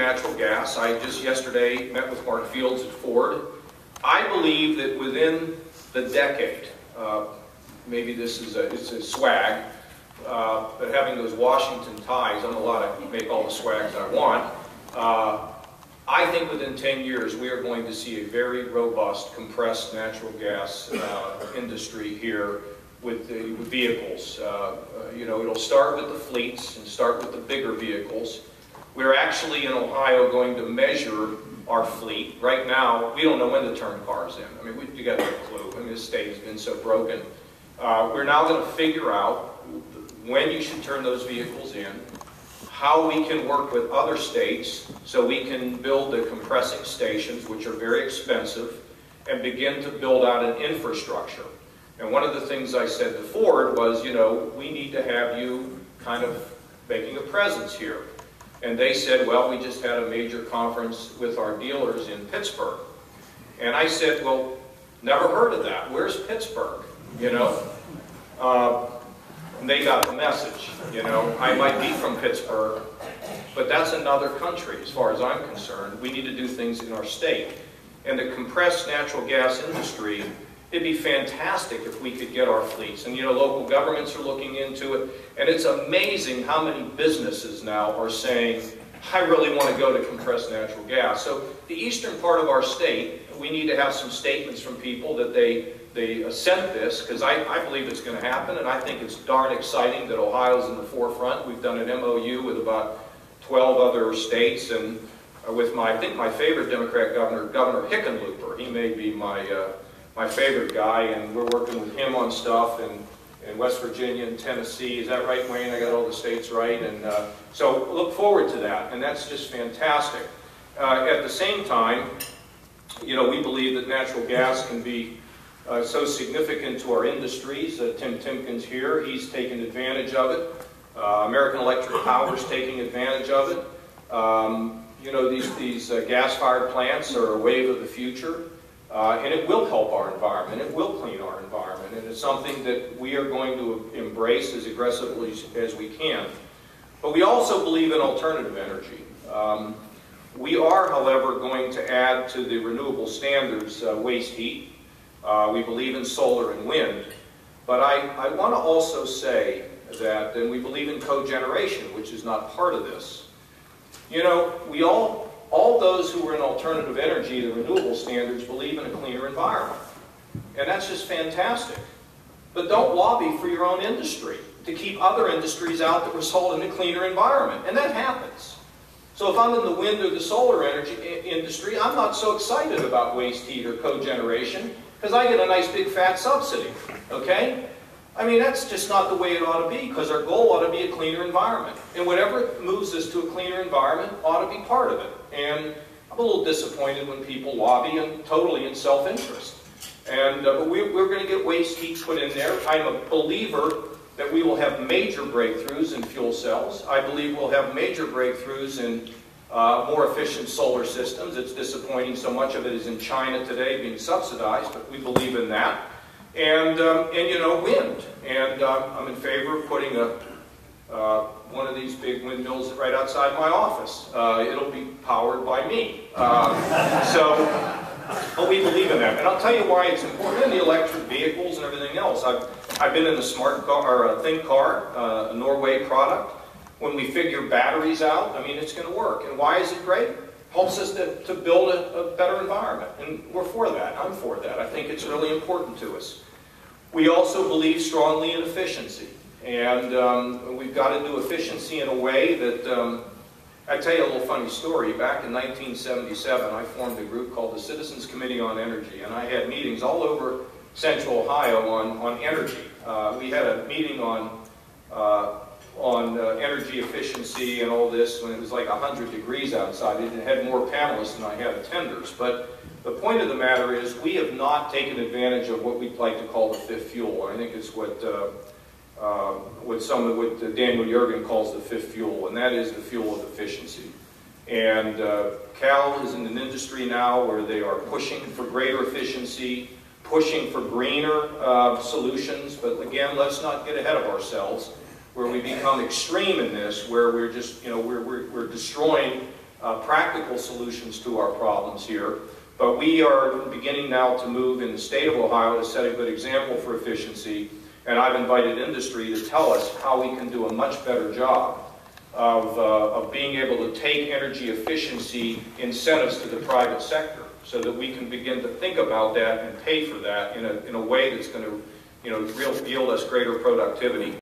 natural gas. I just yesterday met with Mark Fields at Ford. I believe that within the decade, maybe this is it's a swag, but having those Washington ties, I'm allowed to make all the swags I want. I think within 10 years we are going to see a very robust compressed natural gas industry here with the vehicles. You know, it'll start with the fleets and start with the bigger vehicles. We're actually in Ohio going to measure our fleet. Right now, we don't know when to turn cars in. I mean, you got no clue. I mean, this state has been so broken. We're now going to figure out when you should turn those vehicles in, how we can work with other states so we can build the compressing stations, which are very expensive, and begin to build out an infrastructure. And one of the things I said to Ford was, you know, we need to have you kind of making a presence here. And they said, well, we just had a major conference with our dealers in Pittsburgh. And I said, well, never heard of that. Where's Pittsburgh? You know? And they got the message. You know, I might be from Pittsburgh, but that's another country as far as I'm concerned. We need to do things in our state. And the compressed natural gas industry, it'd be fantastic if we could get our fleets. And you know, local governments are looking into it. And it's amazing how many businesses now are saying, I really want to go to compressed natural gas. So the eastern part of our state, we need to have some statements from people that they assent this, because I believe it's going to happen, and I think it's darn exciting that Ohio's in the forefront. We've done an MOU with about 12 other states, and with I think my favorite Democrat governor, Governor Hickenlooper. He may be my favorite guy, and we're working with him on stuff in West Virginia and Tennessee. Is that right, Wayne? I got all the states right. And so look forward to that, and that's just fantastic. At the same time, you know, we believe that natural gas can be so significant to our industries. Tim Timkins here, he's taken advantage of it. American Electric Power is taking advantage of it. You know, these gas-fired plants are a wave of the future. And it will help our environment. It will clean our environment. And it's something that we are going to embrace as aggressively as we can. But we also believe in alternative energy. We are, however, going to add to the renewable standards waste heat. We believe in solar and wind. But I want to also say that, and we believe in cogeneration, which is not part of this. You know, all those who are in alternative energy, the renewable standards, believe in a cleaner environment. And that's just fantastic. But don't lobby for your own industry to keep other industries out that result in a cleaner environment. And that happens. So if I'm in the wind or the solar energy industry, I'm not so excited about waste heat or cogeneration because I get a nice big fat subsidy. Okay? I mean, that's just not the way it ought to be, because our goal ought to be a cleaner environment. And whatever moves us to a cleaner environment ought to be part of it. And I'm a little disappointed when people lobby and totally in self-interest. And but we're going to get waste heat put in there. I'm a believer that we will have major breakthroughs in fuel cells. I believe we'll have major breakthroughs in more efficient solar systems. It's disappointing so much of it is in China today being subsidized, but we believe in that. And you know, wind. And I'm in favor of putting one of these big windmills right outside my office. It'll be powered by me. But we believe in that. And I'll tell you why it's important. And the electric vehicles and everything else. I've been in the smart car, or Think Car, a Norway product. When we figure batteries out, I mean, it's going to work. And why is it great? Helps us to build a better environment. And we're for that. I'm for that. I think it's really important to us. We also believe strongly in efficiency. And we've got to do efficiency in a way that, I tell you a little funny story. Back in 1977, I formed a group called the Citizens Committee on Energy. And I had meetings all over central Ohio on energy. We had a meeting on energy efficiency and all this when it was like 100 degrees outside. It had more panelists than I had attenders. But the point of the matter is we have not taken advantage of what we'd like to call the fifth fuel. I think it's what Daniel Yergin calls the fifth fuel, and that is the fuel of efficiency. And Cal is in an industry now where they are pushing for greater efficiency, pushing for greener solutions. But again, let's not get ahead of ourselves, where we become extreme in this, where we're just, you know, we're destroying practical solutions to our problems here. But we are beginning now to move in the state of Ohio to set a good example for efficiency, and I've invited industry to tell us how we can do a much better job of being able to take energy efficiency incentives to the private sector so that we can begin to think about that and pay for that in a way that's going to yield us greater productivity.